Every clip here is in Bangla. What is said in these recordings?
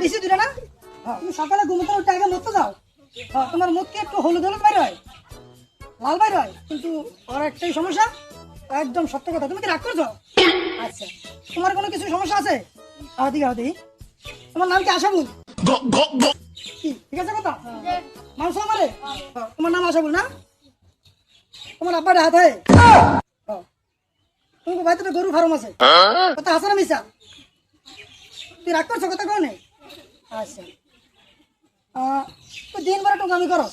বেশি দূরে না? তুমি সকালে ঘুমোতে উঠে আগে মুততে যাও। তোমার মুখকে একটু হলুদ হলুদ বাইর হয়, লাল বাইর হয়, কিন্তু আর একটাই সমস্যা, একদম সত্য কথা, তুমি কি রাগ করছো? আচ্ছা, তোমার কোনো কিছু সমস্যা আছে? আদি তোমার নাম কি আশাবুল? কি ঠিক আছে কথা? মানুষ আমারে তোমার নাম আশাবুল না? তোমার আব্বার হাত হয়? তোমার বাড়িতে তো গরু ফার্ম আছে, কথা আছে না মিশা? তুই রাগ করছো কথা কনে? আচ্ছা, তুই দিন ভরে টুকামি করো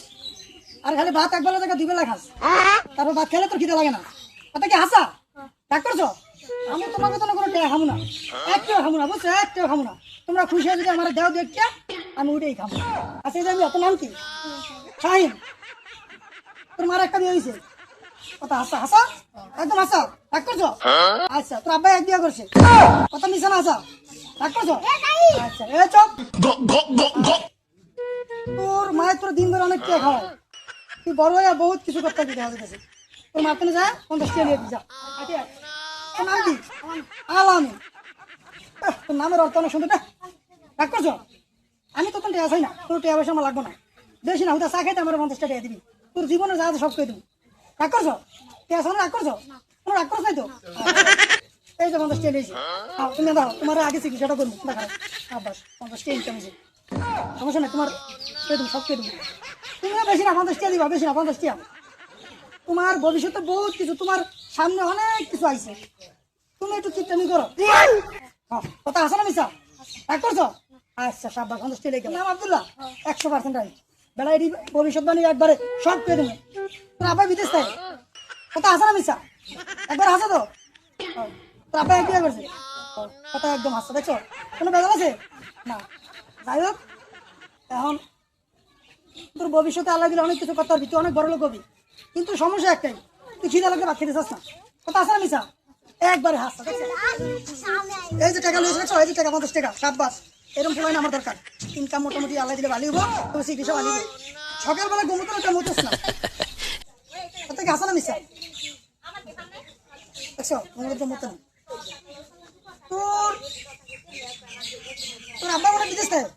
আর খালি ভাত এক বেলা জায়গা দুই বেলা খাস, তারপর ভাত খেলে তোর খিদে লাগে না, কথা কি হাসা? রাগ করছো? আমি তোমার কথা কোনো টেয়া খাবো না, একটাও খাবো না, বুঝছো? একটাও খাবো না। তোমরা খুশি হয়ে যদি আমার দেও দেখতে, আমি উঠেই খাবো। আচ্ছা, এই যে আমি এত নাম কি? শাহিন। তোর মার একটা বিয়ে হয়েছে, কথা হাসা হাসা, একদম হাসা। রাগ করছো? আচ্ছা, তোর আব্বাই এক বিয়ে করছে, কথা মিশা না হাসা? রাগ করছো? আচ্ছা, এ চপ। তোর মায়ের তোর দিন ধরে অনেক কে খাওয়ায়, তুই বড় হয়ে বহুত কিছু করতে দিতে হবে। তোর মার তেনে যায় 50 টাকা নিয়ে যা। তোর নাম কি? আলামি। তোর নামের অর্থ অনেক সুন্দর। রাগ করছো? আমি তো তোর টেয়া চাই না, তোর টেয়া পয়সা আমার লাগবো না, বেশি না, ওটা চা খাইতে আমার 50 টাকা দিবি, তোর জীবনে যা আছে সব করে দেবো। রাগ করছো? টেয়া চাও না? রাগ করছো? কোনো রাগ করছো নাই তো? এই যে 50 টাকা দিয়েছি, তুমি দাও, তোমার আগে চিকিৎসাটা করবো, দেখা আব্বাস 50 টাকা ইনকাম হয়েছে, সমস্যা নেই, তোমার দেবো, সব পেয়ে দেবো। তুমি বেশি না 50 টাকা দিবা, বেশি না 50 টাকা। তোমার ভবিষ্যতে বহুত কিছু, তোমার সামনে অনেক কিছু আইছে, তুমি একটু চিন্তামি করো। কথা আছে না মিশা? রাগ করছো? আচ্ছা, সাব্বাস, 50 টাকা লেগে নাম আব্দুল্লাহ, 100% রাইট। বেলা এটি ভবিষ্যৎবাণী একবারে সব পেয়ে দেবো। তোর আব্বাই বিদেশ থাকে, কথা আছে না মিশা? একবার হাসা তো, তোর আব্বাই বিয়ে করছে, কথা একদম হাসা, দেখছো? কোনো বেজাল আছে না? যাই হোক, এখন তোর ভবিষ্যতে আল্লাহ দিলে অনেক কিছু করতে পারবি, তুই অনেক বড় লোক হবি, কিন্তু সমস্যা একটাই, তুই খিদে লাগলে ভাত খেতে চাস না, কথা আছে না মিশা? একবারে হাসা, দেখছো? এই যে টাকা লইছে, দেখছো? এই যে টাকা 50 টাকা, সাব্বাস, এরকম ফুলাই না আমার দরকার। ইনকাম মোটামুটি আল্লাহ দিলে ভালো হবো, তুমি চিকিৎসা ভালো হবো। সকালবেলা ঘুমোতে একটা মতোস না, কথা কি হাসা না মিশা? দেখছো? মনে মতো না। তোর তোর আব্বা মনে বিদেশ থাকে,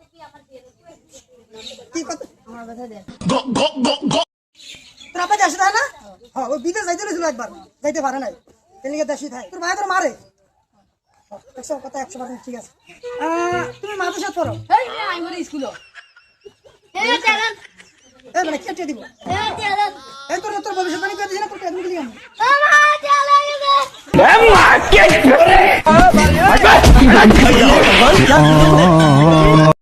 কি কথা? তোর আব্বা দেশে থাকে না? হ্যাঁ, ওই বিদেশ যাইতে গেছিল একবার, যাইতে পারে নাই, এদিকে দেশি থাকে। তোর ভাই তোর মারে, দেখছো? কথা 100% ঠিক আছে। তুমি মাদ্রাসা পড়ো? এই মানে কেটে দিব, এই তোর তোর ভবিষ্যৎবাণী করে দিছি না, তোর কেমন দিলি আমি?